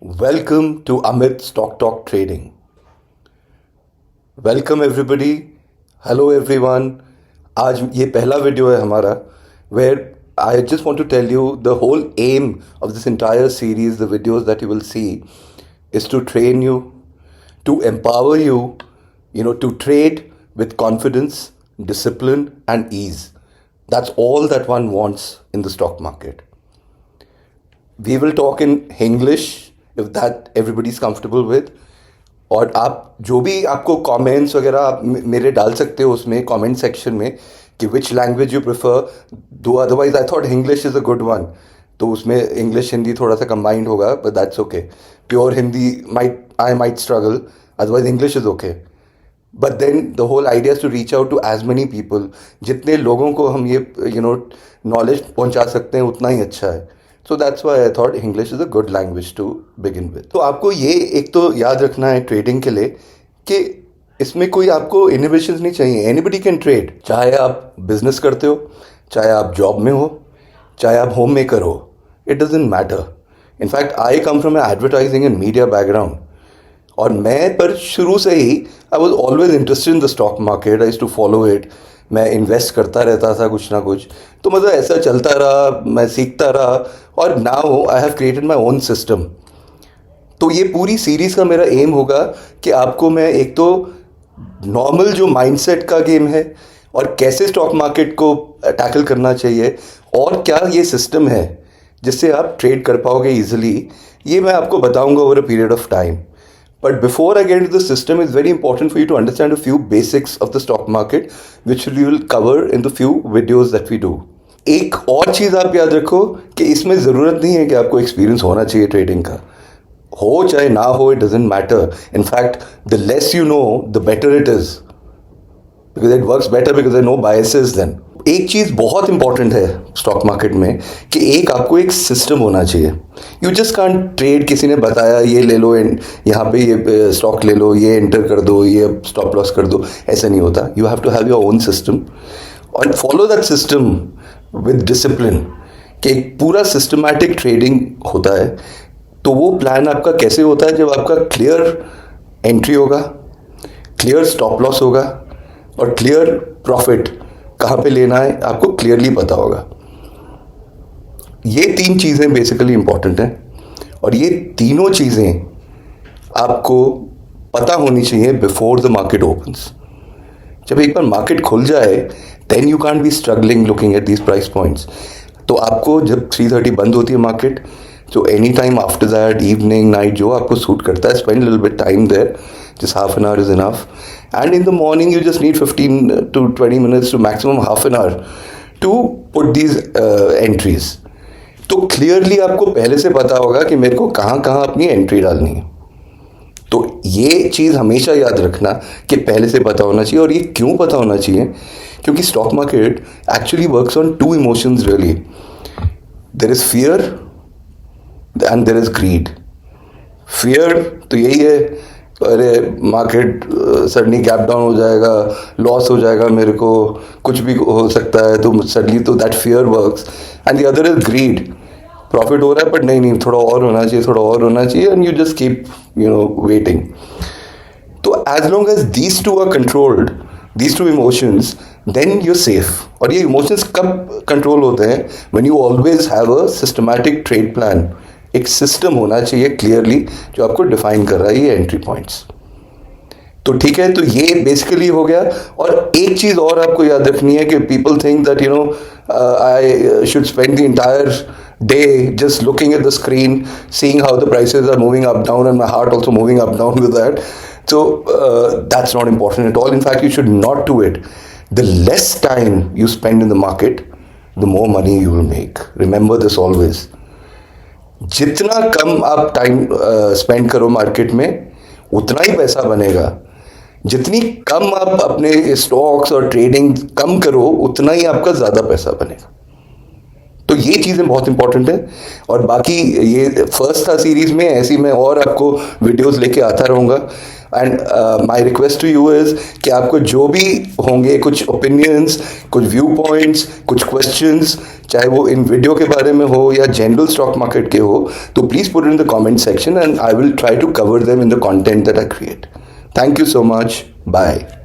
Welcome to Amit Stock Talk Trading. Welcome everybody. Hello everyone. आज ये पहला video है हमारा where I just want to tell you the whole aim of this entire series, the videos that you will see, is to train you, to empower you, to trade with confidence, discipline and ease. That's all that one wants in the stock market. We will talk in English if that everybody is comfortable with. और आप जो भी आपको comments वगैरह आप मेरे डाल सकते हो उसमें कमेंट सेक्शन में कि विच लैंग्वेज यू प्रेफर दो. Otherwise I thought English is a good one, तो उसमें इंग्लिश हिंदी थोड़ा सा कंबाइंड होगा, but that's okay. Pure Hindi I might struggle, otherwise English is okay. But then the whole idea is to reach out to as many people. जितने लोगों को हम ये नॉलेज पहुंचा सकते हैं उतना ही अच्छा है. So that's why I thought English is a good language to begin with. तो आपको ये एक तो याद रखना है ट्रेडिंग के लिए कि इसमें कोई आपको इनहिबिशंस नहीं चाहिए. Anybody can trade. चाहे आप बिजनेस करते हो, चाहे आप जॉब में हो, चाहे आप होम मेकर हो, it doesn't matter. In fact I come from advertising and media background, और मैं पर शुरू से ही I was always interested in the stock market. I used to follow it. मैं इन्वेस्ट करता रहता था कुछ ना कुछ, तो मतलब ऐसा चलता रहा, मैं सीखता रहा, और now I have created my own system. तो ये पूरी सीरीज़ का मेरा एम होगा कि आपको मैं एक तो नॉर्मल जो माइंडसेट का गेम है और कैसे स्टॉक मार्केट को टैकल करना चाहिए और क्या ये सिस्टम है जिससे आप ट्रेड कर पाओगे ईजिली, ये मैं आपको बताऊंगा over a period of time. But before I get into the system, it's very important for you to understand a few basics of the stock market, which we will cover in the few videos that we do. एक और चीज़ आप याद रखो कि इसमें ज़रूरत नहीं है कि आपको एक्सपीरियंस होना चाहिए ट्रेडिंग का. हो चाहे ना हो, it doesn't matter. In fact the less you know the better it is, because it works better because I know biases then. एक चीज़ बहुत इंपॉर्टेंट है स्टॉक मार्केट में कि एक आपको एक सिस्टम होना चाहिए. You just can't trade. किसी ने बताया ये ले लो, यहाँ पे ये स्टॉक ले लो, ये एंटर कर दो, ये स्टॉप लॉस कर दो, ऐसा नहीं होता. You have to have your own system और follow that system with discipline. कि एक पूरा सिस्टमैटिक ट्रेडिंग होता है. तो वो प्लान आपका कैसे होता है? जब आपका क्लियर एंट्री होगा, क्लियर स्टॉप लॉस होगा और क्लियर प्रॉफिट कहाँ पे लेना है आपको क्लियरली पता होगा. ये तीन चीज़ें बेसिकली इंपॉर्टेंट हैं, और ये तीनों चीज़ें आपको पता होनी चाहिए बिफोर द मार्केट ओपन्स. जब एक बार मार्केट खुल जाए then you can't be struggling looking at these price points. तो आपको जब 3:30 बंद होती है मार्केट, तो any time after that, evening, night, जो आपको सूट करता है, spend little bit time there. Just half an hour is enough. And in the morning, you just need 15 to 20 minutes to maximum half an hour to put these entries. तो clearly आपको पहले से पता होगा कि मेरे को कहाँ कहाँ अपनी एंट्री डालनी है. तो ये चीज़ हमेशा याद रखना कि पहले से पता होना चाहिए. और ये क्यों पता होना चाहिए? क्योंकि stock market actually works on two emotions really. There is fear and there is greed. Fear तो यही है, अरे मार्केट सडनली गैप डाउन हो जाएगा, लॉस हो जाएगा, मेरे को कुछ भी हो सकता है, तो सडनली तो that fear works. And the other is greed. Profit हो रहा है बट नहीं, थोड़ा और होना चाहिए, थोड़ा और होना चाहिए, and you just keep waiting. तो as long as these two are controlled, these two emotions, then you safe. और ये इमोशंस कब कंट्रोल होते हैं? When you always have a systematic trade plan. एक सिस्टम होना चाहिए क्लियरली जो आपको डिफाइन कर रहा है ये एंट्री पॉइंट्स. तो ठीक है, तो ये बेसिकली हो गया. और एक चीज़ और आपको याद रखनी है कि people think that I should spend the entire day just looking at the screen, seeing how the prices are moving up down, and my heart also moving up down with that. So that's not important at all. In fact, you should not do it. The less time you spend in the market, the more money you will make. Remember this always. जितना कम आप time spend करो market में, उतना ही पैसा बनेगा. जितनी कम आप अपने स्टॉक्स और ट्रेडिंग कम करो, उतना ही आपका ज़्यादा पैसा बनेगा. तो ये चीज़ें बहुत इंपॉर्टेंट है. और बाकी ये फर्स्ट था सीरीज़ में, ऐसी मैं और आपको वीडियोस लेके आता रहूँगा. And my request to you is कि आपको जो भी होंगे कुछ ओपिनियंस, कुछ व्यू पॉइंट्स, कुछ क्वेश्चंस, चाहे वो इन वीडियो के बारे में हो या जनरल स्टॉक मार्केट के हो, तो please put in the comment section and I will try to cover them in the content that I create. Thank you so much. Bye.